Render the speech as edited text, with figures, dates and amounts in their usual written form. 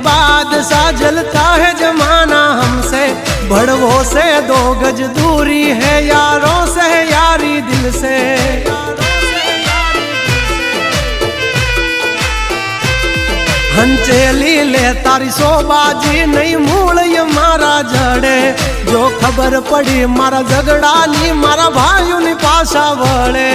बादशाह जलता है जमाना हमसे, बड़वों से 2 गज दूरी है, यारों से यारी दिल से। हंचेली ले तारी सोबाजी नहीं मूल ये मारा जड़े, जो खबर पड़ी मारा झगड़ा नी मारा भाइयों नी पासा वड़े।